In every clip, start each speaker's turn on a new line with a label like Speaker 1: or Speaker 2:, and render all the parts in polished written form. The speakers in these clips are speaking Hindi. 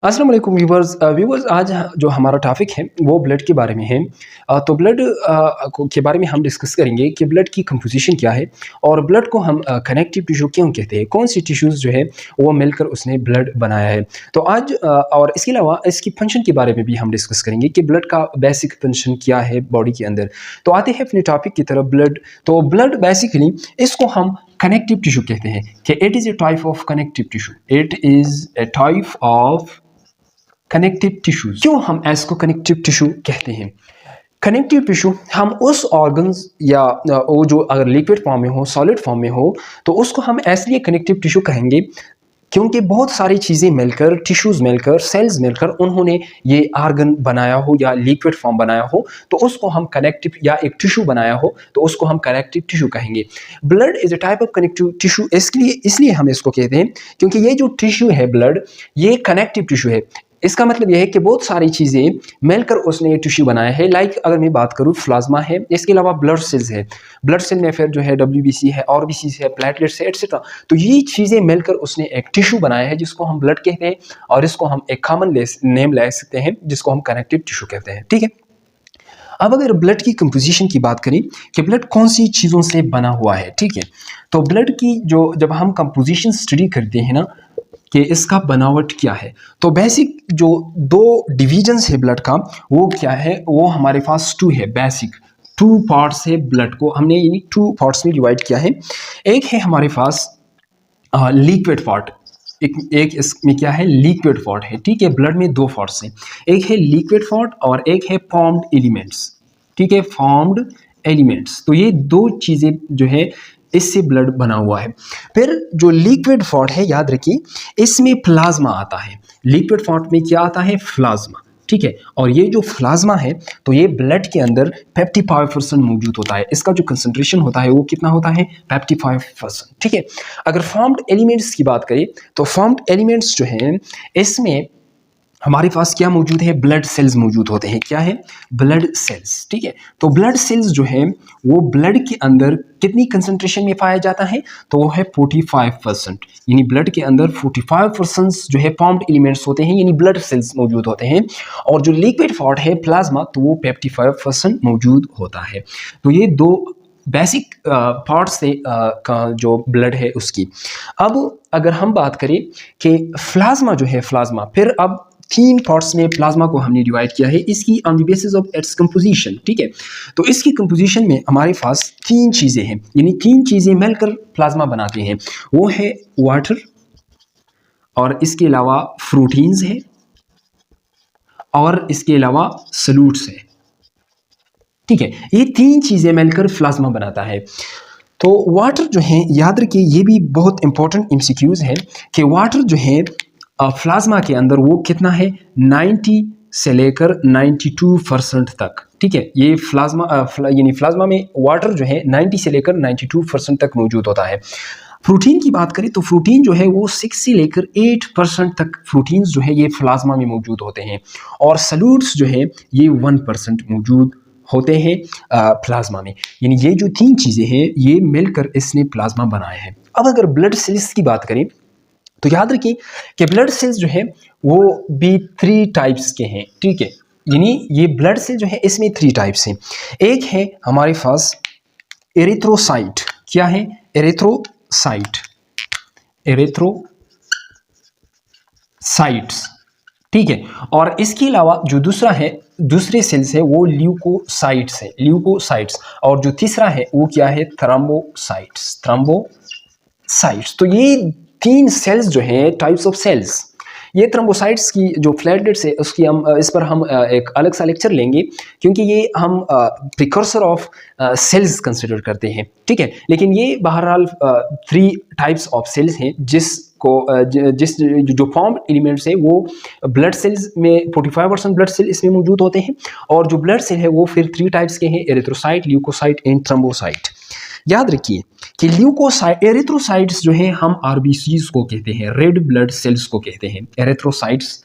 Speaker 1: अस्सलाम वालेकुम व्यूवर्स व्यूवर्स आज जो हमारा टॉपिक है वो ब्लड के बारे में है। तो ब्लड के बारे में हम डिस्कस करेंगे कि ब्लड की कंपोजिशन क्या है और ब्लड को हम कनेक्टिव टिश्यू क्यों कहते हैं, कौन सी टिश्यूज़ जो है वो मिलकर उसने ब्लड बनाया है। तो आज और इसके अलावा इसकी फंक्शन के बारे में भी हम डिस्कस करेंगे कि ब्लड का बेसिक फंक्शन क्या है बॉडी के अंदर। तो आते हैं अपने टॉपिक की तरफ। ब्लड बेसिकली इसको हम कनेक्टिव टिश्यू कहते हैं कि it is a type of connective tissue. It is a type of connective tissue. क्यों हम इसको कनेक्टिव टिश्यू कहते हैं? कनेक्टिव टिश्यू हम उस ऑर्गन्स या वो जो अगर लिक्विड फॉर्म में हो, सॉलिड फॉर्म में हो, तो उसको हम इसलिए कनेक्टिव टिश्यू कहेंगे क्योंकि बहुत सारी चीज़ें मिलकर, टिश्यूज़ मिलकर, सेल्स मिलकर उन्होंने ये ऑर्गन बनाया हो या लिक्विड फॉर्म बनाया हो, तो उसको हम कनेक्टिव या एक टिश्यू बनाया हो तो उसको हम कनेक्टिव टिश्यू कहेंगे। Blood is a type of connective tissue इसलिए हम इसको कहते हैं क्योंकि ये जो टिश्यू है ब्लड, ये कनेक्टिव टिश्यू है। इसका मतलब यह है कि बहुत सारी चीज़ें मिलकर उसने ये टिश्यू बनाया है। लाइक अगर मैं बात करूँ, प्लाज्मा है, इसके अलावा ब्लड सेल्स है, ब्लड सेल में फिर जो है WBC है, RBC है, प्लेटलेट्स है, एटसेट्रा। तो ये चीज़ें मिलकर उसने एक टिश्यू बनाया है जिसको हम ब्लड कहते हैं और इसको हम एक कॉमन नेम ले सकते हैं जिसको हम कनेक्टिव टिश्यू कहते हैं। ठीक है। अब अगर ब्लड की कंपोजिशन की बात करें कि ब्लड कौन सी चीज़ों से बना हुआ है, ठीक है, तो ब्लड की जब हम कंपोजिशन स्टडी करते हैं ना कि इसका बनावट क्या है, तो बेसिक जो दो डिविजन्स है ब्लड का, वो क्या है, वो हमारे पास टू है। बेसिक टू पार्ट्स है ब्लड को हमने यानी टू पार्ट्स में डिवाइड किया है। एक है हमारे पास लिक्विड पार्ट, एक इसमें क्या है, लिक्विड पार्ट है। ठीक है, ब्लड में दो पार्ट्स हैं, एक है लिक्विड पार्ट और एक है फॉर्म्ड एलिमेंट्स। ठीक है, फॉर्म्ड एलिमेंट्स। तो ये दो चीज़ें जो है इससे ब्लड बना हुआ है। फिर जो लिक्विड पार्ट है, याद रखिए, इसमें प्लाज्मा आता है। लिक्विड पार्ट में क्या आता है, प्लाज्मा। ठीक है, और ये जो प्लाज्मा है तो ये ब्लड के अंदर 55% मौजूद होता है। इसका जो कंसंट्रेशन होता है वो कितना होता है, 55%। ठीक है। अगर फॉर्म्ड एलिमेंट्स की बात करें तो फॉर्म्ड एलिमेंट्स जो हैं इसमें हमारे पास क्या मौजूद है, ब्लड सेल्स मौजूद होते हैं। क्या है, ब्लड सेल्स। ठीक है, तो ब्लड सेल्स जो है वो ब्लड के अंदर कितनी कंसंट्रेशन में पाया जाता है, तो वो है 45%। यानी ब्लड के अंदर 45% जो है फॉर्म्ड एलिमेंट्स होते हैं, यानी ब्लड सेल्स मौजूद होते हैं। और जो लिक्विड पार्ट है प्लाज्मा, तो वो 55% मौजूद होता है। तो ये दो बेसिक पार्ट्स से का जो ब्लड है उसकी। अब अगर हम बात करें कि प्लाज्मा जो है, प्लाज्मा फिर अब तीन पार्ट्स में प्लाज्मा को हमने डिवाइड किया है, इसकी on the basis of its composition. ठीक है, तो इसकी कंपोजिशन में हमारे पास तीन चीज़ें हैं, यानी तीन चीज़ें मिलकर प्लाज्मा बनाते हैं। वो है वाटर, और इसके अलावा प्रोटीन्स है, और इसके अलावा सॉल्यूट्स है। ठीक है, ये तीन चीज़ें मिलकर प्लाज्मा बनाता है। तो वाटर जो है, याद रखिए, ये भी बहुत इंपॉर्टेंट MCQs है कि वाटर जो है प्लाज्मा के अंदर वो कितना है, 90 से लेकर 92% तक। ठीक है, ये प्लाज्मा यानी प्लाज्मा में वाटर जो है 90 से लेकर 92% तक मौजूद होता है। प्रोटीन की बात करें तो प्रोटीन जो है वो 6 से लेकर 8% तक प्रोटीन्स जो है ये प्लाज्मा में मौजूद होते हैं। और सॉल्यूट्स जो है ये 1% मौजूद होते हैं प्लाज्मा में। यानी ये जो तीन चीज़ें हैं ये मिलकर इसने प्लाज्मा बनाया है। अब अगर ब्लड सेल्स की बात करें तो याद रखिए कि ब्लड सेल्स जो है वो भी 3 टाइप्स के हैं। ठीक है, यानी ये ब्लड सेल जो है इसमें 3 टाइप्स हैं। एक है हमारे पास एरिथ्रोसाइट। क्या है, एरिथ्रोसाइट, एरिथ्रोसाइट्स। ठीक है, और इसके अलावा जो दूसरे सेल्स है वो ल्यूकोसाइट्स है, ल्यूकोसाइट्स। और जो तीसरा है वो क्या है, थ्रोम्बोसाइट्स, थ्रोम्बोसाइट्स। तो ये तीन सेल्स जो है, टाइप्स ऑफ सेल्स, ये थ्रोम्बोसाइट्स की जो प्लेटलेट्स है उसकी इस पर हम एक अलग सा लेक्चर लेंगे क्योंकि ये हम प्रिकर्सर ऑफ सेल्स कंसिडर करते हैं। ठीक है, लेकिन ये बहरहाल 3 टाइप्स ऑफ सेल्स हैं जो फॉर्म एलिमेंट्स है वो ब्लड सेल्स में 45% ब्लड सेल इसमें मौजूद होते हैं। और जो ब्लड सेल है वो फिर 3 टाइप्स के हैं, एरिथ्रोसाइट, ल्यूकोसाइट एंड थ्रोम्बोसाइट। याद रखिए कि एरिथ्रोसाइट्स जो है हम RBCs को कहते हैं, रेड ब्लड सेल्स को कहते हैं। एरिथ्रोसाइट्स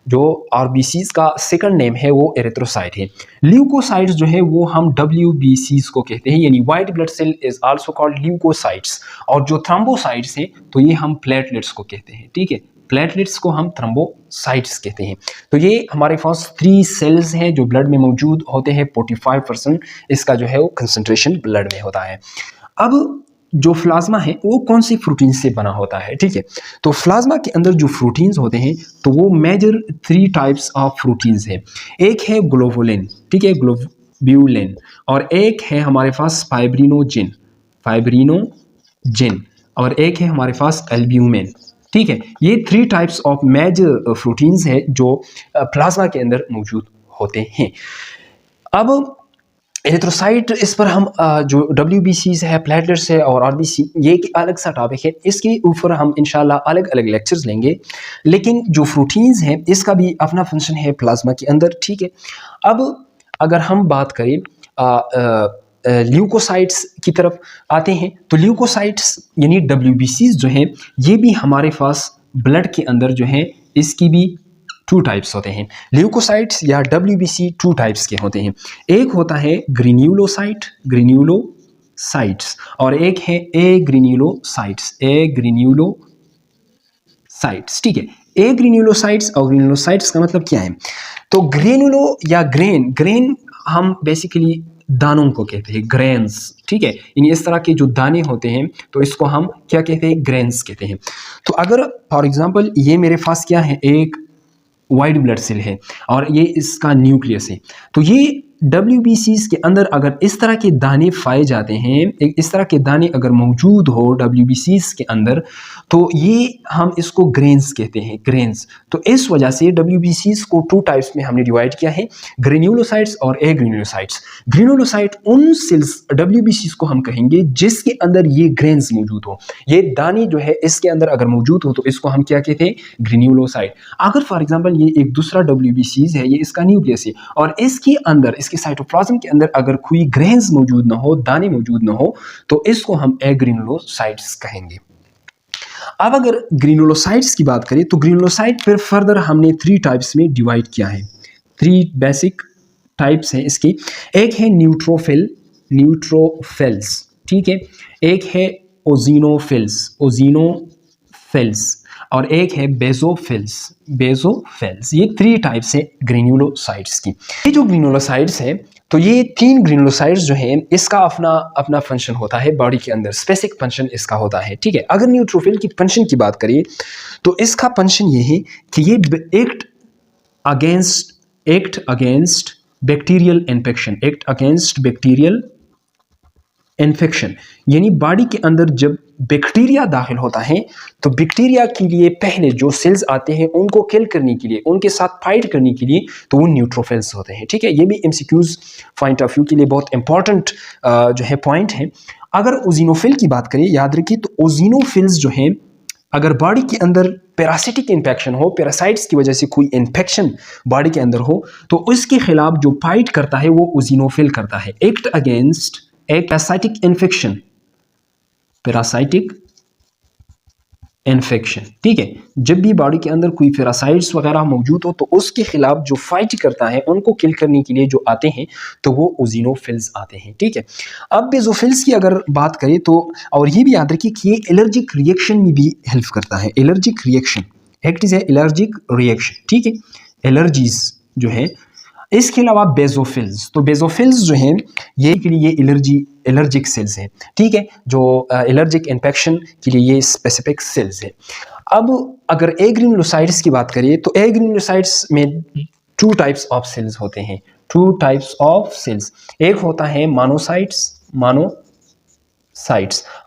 Speaker 1: जो RBCs का सेकंड नेम है वो एरिथ्रोसाइट है। ल्यूकोसाइट्स जो है वो हम WBCs को कहते हैं, यानी white blood cell is also called leucocytes. और जो थ्रोम्बोसाइट्स है तो ये हम प्लेटलेट्स को कहते हैं। ठीक है, प्लेटलेट्स को हम थ्रोम्बोसाइट्स कहते हैं। तो ये हमारे पास 3 सेल्स हैं जो ब्लड में मौजूद होते हैं। 45% इसका जो है वो कंसंट्रेशन ब्लड में होता है। अब जो प्लाज्मा है वो कौन सी प्रोटीन से बना होता है, ठीक है। तो प्लाज्मा के अंदर जो प्रोटीन्स होते हैं तो वो मेजर 3 टाइप्स ऑफ प्रोटीन्स है। एक है ग्लोबुलिन, ठीक है, ग्लोब्यूलिन, और एक है हमारे पास फाइब्रिनोजिन, और एक है हमारे पास एल्ब्यूमिन, ठीक है। ये 3 टाइप्स ऑफ मेजर प्रोटीन्स है जो प्लाज्मा के अंदर मौजूद होते हैं। अब एरिथ्रोसाइट, इस पर हम जो WBCs है, प्लेटलेट्स है और RBC, ये एक अलग सा टॉपिक है, इसके ऊपर हम इंशाल्लाह अलग अलग लेक्चर्स लेंगे। लेकिन जो प्रोटीन्स हैं इसका भी अपना फंक्शन है प्लाज्मा के अंदर, ठीक है। अब अगर हम बात करें ल्यूकोसाइट्स की तरफ आते हैं, तो ल्यूकोसाइट्स यानी WBCs जो हैं ये भी हमारे पास ब्लड के अंदर जो है इसकी भी 2 टाइप्स होते हैं। ल्यूकोसाइट्स या WBC 2 टाइप्स के होते हैं। एक होता है ग्रेन्युलोसाइट्स और एक है ए ग्रेन्युलोसाइट्स, ठीक है। ए ग्रेन्युलोसाइट्स और ग्रेन्युलोसाइट्स का मतलब क्या है? तो ग्रेनुलो या ग्रेन हम बेसिकली दानों को कहते हैं, ग्रेन्स, ठीक है। यानी इस तरह के जो दाने होते हैं तो इसको हम क्या कहते हैं? ग्रेन्स कहते हैं। तो अगर फॉर एग्जांपल ये मेरे पास क्या है, एक वाइट ब्लड सेल है और ये इसका न्यूक्लियस है, तो ये WBCs के अंदर अगर इस तरह के दाने पाए जाते हैं, इस तरह के दाने अगर मौजूद हो WBCs के अंदर, तो ये हम इसको ग्रेन्स कहते हैं, ग्रेन्स। तो इस वजह से WBCs को 2 टाइप्स में हमने डिवाइड किया है, ग्रेन्युलोसाइट्स और एग्रेन्युलोसाइट्स। ग्रेन्युलोसाइट उन सेल्स WBCs को हम कहेंगे जिसके अंदर ये ग्रेन्स मौजूद हो, ये दाने जो है इसके अंदर अगर मौजूद हो तो इसको हम क्या कहते हैं? ग्रेन्युलोसाइट। अगर फॉर एग्जाम्पल ये एक दूसरा WBCs है, ये इसका न्यूक्लियस है और इसके अंदर, इसके साइटोप्लाज्म के अंदर अगर कोई ग्रेन्स मौजूद ना हो, दाने मौजूद ना हो, तो इसको हम एग्रेन्युलोसाइट्स कहेंगे। अब अगर ग्रेन्युलोसाइट्स की बात करें तो ग्रेन्युलोसाइट फिर फर्दर हमने 3 टाइप्स में डिवाइड किया है। 3 बेसिक टाइप्स हैं इसकी। एक है न्यूट्रोफिल्स, ठीक है। एक है ओजिनोफिल्स और एक है बेसोफिल्स। ये 3 टाइप्स है ग्रेन्युलोसाइट्स की। ये जो ग्रेन्युलोसाइट्स है तो ये 3 ग्रेन्युलोसाइट्स जो हैं इसका अपना फंक्शन होता है बॉडी के अंदर, स्पेसिफिक फंक्शन इसका होता है, ठीक है। अगर न्यूट्रोफिल की फंक्शन की बात करिए तो इसका फंक्शन ये है कि ये एक्ट अगेंस्ट बैक्टीरियल इन्फेक्शन, यानी बॉडी के अंदर जब बैक्टीरिया दाखिल होता है तो बैक्टीरिया के लिए पहले जो सेल्स आते हैं उनको किल करने के लिए, उनके साथ फाइट करने के लिए, तो वो न्यूट्रोफिल्स होते हैं, ठीक है। ये भी MCQs पॉइंट ऑफ व्यू के लिए बहुत इंपॉर्टेंट जो है पॉइंट है। अगर ओजिनोफिल की बात करें, याद रखिए, तो ओजिनोफिल्स जो हैं अगर बॉडी के अंदर पैरासिटिक इन्फेक्शन हो, पैरासाइट्स की वजह से कोई इन्फेक्शन बॉडी के अंदर हो, तो उसके खिलाफ जो फाइट करता है वो ओजिनोफिल करता है, एक्ट अगेंस्ट एक पैरासाइटिक इन्फेक्शन, ठीक है। जब भी बॉडी के अंदर कोई पैरासाइट्स वगैरह मौजूद हो तो उसके खिलाफ जो फाइट करता है, उनको किल करने के लिए जो आते हैं तो वो ओजिनोफिल्स आते हैं, ठीक है। अब बेसोफिल्स की अगर बात करें तो, और ये भी याद रखिए कि ये एलर्जिक रिएक्शन में भी हेल्प करता है, एलर्जिक रिएक्शन, एलर्जिक रिएक्शन, ठीक है, एलर्जीज जो है। इसके अलावा बेसोफिल्स, तो बेसोफिल्स जो हैं ये के लिए एलर्जिक सेल्स हैं, ठीक है, जो एलर्जिक इन्फेक्शन के लिए ये स्पेसिफिक सेल्स हैं। अब अगर एग्रेन्युलोसाइट्स की बात करिए तो एग्रेन्युलोसाइट्स में 2 टाइप्स ऑफ सेल्स होते हैं, 2 टाइप्स ऑफ सेल्स। एक होता है मानोसाइट्स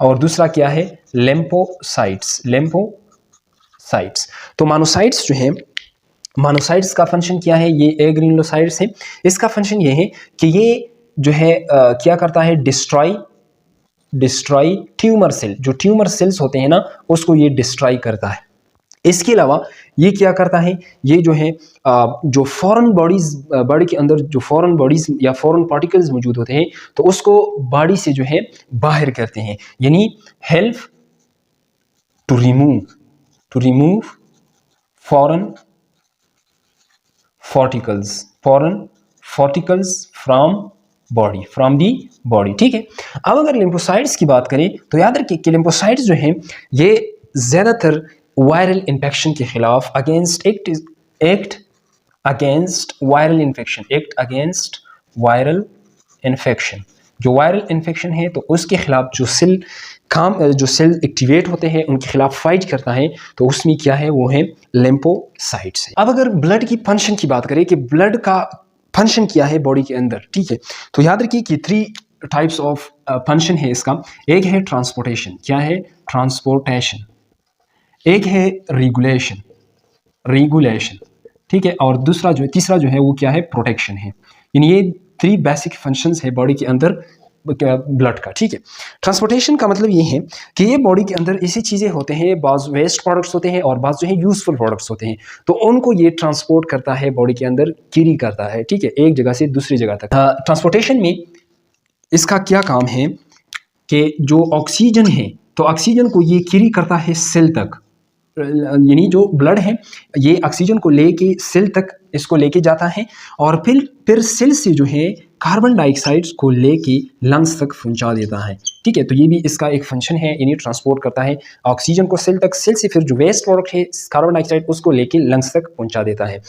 Speaker 1: और दूसरा क्या है? लेम्फोसाइट्स। तो मानोसाइट्स जो है, मानोसाइट्स का फंक्शन क्या है? ये एग्रेन्युलोसाइट्स है, इसका फंक्शन ये है कि ये जो है क्या करता है? डिस्ट्रॉय ट्यूमर सेल, जो ट्यूमर सेल्स होते हैं ना उसको ये डिस्ट्रॉय करता है। इसके अलावा ये क्या करता है? ये जो है जो फॉरेन बॉडी के अंदर जो फॉरेन बॉडीज या फॉरेन पार्टिकल्स मौजूद होते हैं तो उसको बॉडी से जो है बाहर करते हैं, यानी help to remove foreign particles from the body, ठीक है। अब अगर लिम्फोसाइट्स की बात करें तो याद रखिए कि लिम्फोसाइट्स जो हैं ये ज़्यादातर वायरल इन्फेक्शन के खिलाफ act against viral infection, act against viral infection. जो वायरल इन्फेक्शन है तो उसके खिलाफ जो सेल एक्टिवेट होते हैं उनके खिलाफ फाइट करता है, तो उसमें क्या है, वो है लिम्फोसाइट्स। अब अगर ब्लड की फंक्शन की बात करें कि ब्लड का फंक्शन क्या है बॉडी के अंदर, ठीक है, तो याद रखिए कि 3 टाइप्स ऑफ फंक्शन है इसका। एक है ट्रांसपोर्टेशन, क्या है, ट्रांसपोर्टेशन। एक है रेगुलेशन, रेगुलेशन, ठीक है, और तीसरा जो है वो क्या है, प्रोटेक्शन है। यानी ये 3 बेसिक फंक्शंस है बॉडी के अंदर ब्लड का, ठीक है। ट्रांसपोर्टेशन का मतलब ये है कि ये बॉडी के अंदर ऐसी चीज़ें होते हैं, बाज वेस्ट प्रोडक्ट्स होते हैं और बाज जो है यूजफुल प्रोडक्ट्स होते हैं, तो उनको ये ट्रांसपोर्ट करता है, बॉडी के अंदर कैरी करता है, ठीक है, एक जगह से दूसरी जगह तक। ट्रांसपोर्टेशन में इसका क्या काम है कि जो ऑक्सीजन है तो ऑक्सीजन को ये कैरी करता है सेल तक, यानी जो ब्लड है ये ऑक्सीजन को लेके सेल तक इसको लेके जाता है और फिर सेल से जो है कार्बन डाइऑक्साइड को लेके लंग्स तक पहुंचा देता है, ठीक है। तो ये भी इसका एक फंक्शन है, यानी ट्रांसपोर्ट करता है ऑक्सीजन को सेल तक, सेल से फिर जो वेस्ट प्रोडक्ट है कार्बन डाइऑक्साइड उसको लेके लंग्स तक पहुंचा देता है।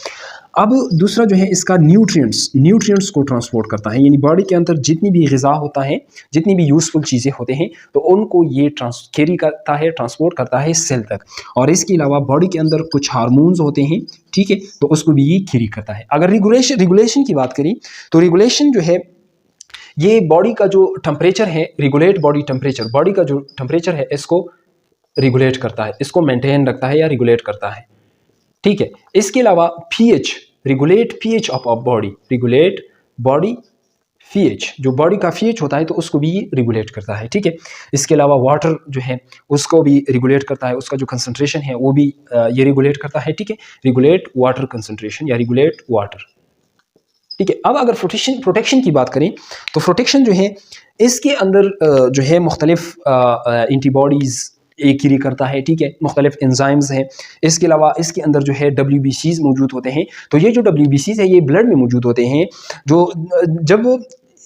Speaker 1: अब दूसरा जो है इसका न्यूट्रिएंट्स को ट्रांसपोर्ट करता है, यानी बॉडी के अंदर जितनी भी ग़िज़ा होता है, जितनी भी यूजफुल चीज़ें होते हैं तो उनको ये कैरी करता है, ट्रांसपोर्ट करता है सेल तक। और इसके अलावा बॉडी के अंदर कुछ हार्मोन्स होते हैं, ठीक है, तो उसको भी ये कैरी करता है। अगर रेगुलेशन की बात करें तो रेगुलेशन जो है ये बॉडी का जो टेम्परेचर है, रेगुलेट बॉडी टेम्परेचर, बॉडी का जो टेम्परेचर है इसको रेगुलेट करता है, इसको मेंटेन रखता है या रेगुलेट करता है, ठीक है। इसके अलावा pH, regulate pH of body, regulate body pH, जो बॉडी का पीएच होता है तो उसको भी रेगुलेट करता है, ठीक है। इसके अलावा वाटर जो है उसको भी रेगुलेट करता है, उसका जो कंसंट्रेशन है वो भी ये रेगुलेट करता है, ठीक है, रेगुलेट वाटर कंसंट्रेशन या रेगुलेट वाटर, ठीक है। अब अगर प्रोटेक्शन की बात करें तो प्रोटेक्शन जो है इसके अंदर जो है मुख्तलिफ एंटीबॉडीज़ एक कैरी करता है, ठीक है, मुख्तलिफ एंजाइम्स हैं। इसके अलावा इसके अंदर जो है WBCs मौजूद होते हैं, तो ये जो WBCs है ये ब्लड में मौजूद होते हैं, जो जब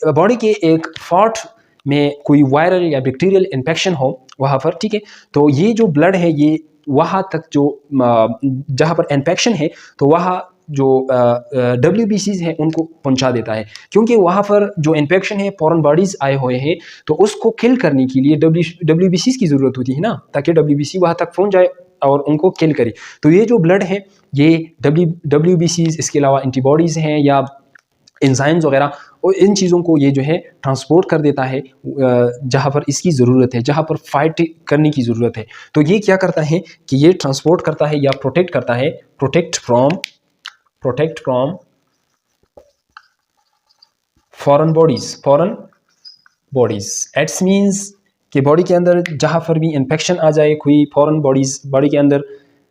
Speaker 1: बॉडी के एक पार्ट में कोई वायरल या बैक्टीरियल इन्फेक्शन हो वहाँ पर, ठीक है, तो ये जो ब्लड है ये वहाँ तक जो जहाँ पर इन्फेक्शन है तो वहाँ जो WBCs हैं उनको पहुंचा देता है, क्योंकि वहाँ पर जो इन्फेक्शन है फॉरेन बॉडीज़ आए हुए हैं तो उसको किल करने के लिए WBCs की ज़रूरत होती है ना, ताकि WBC वहाँ तक पहुंच जाए और उनको किल करे। तो ये जो ब्लड है ये WBCs, इसके अलावा एंटीबॉडीज़ हैं या एंजाइम्स वगैरह, और इन चीज़ों को ये जो है ट्रांसपोर्ट कर देता है जहाँ पर इसकी ज़रूरत है, जहाँ पर फाइट करने की ज़रूरत है। तो ये क्या करता है कि ये ट्रांसपोर्ट करता है या प्रोटेक्ट करता है, protect from foreign bodies. It's means कि बॉडी के अंदर जहाँ पर भी इन्फेक्शन आ जाए, कोई फॉरेन बॉडीज़ बॉडी के अंदर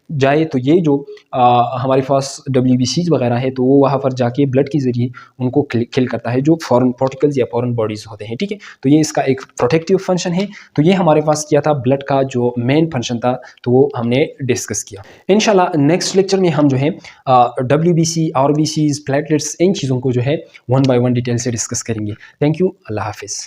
Speaker 1: जाए तो ये जो हमारे पास WBCs वगैरह है तो वो वहाँ पर जाके ब्लड के ज़रिए उनको किल करता है, जो फॉरेन पार्टिकल्स या फॉरेन बॉडीज़ होते हैं, ठीक है। तो ये इसका एक प्रोटेक्टिव फंक्शन है। तो ये हमारे पास क्या था, ब्लड का जो मेन फंक्शन था, तो वो हमने डिस्कस किया। इंशाल्लाह नेक्स्ट लेक्चर में हम जो है WBC, RBCs, प्लेटलेट्स, इन चीज़ों को जो है 1 by 1 डिटेल से डिस्कस करेंगे। थैंक यू, अल्लाह हाफिज़।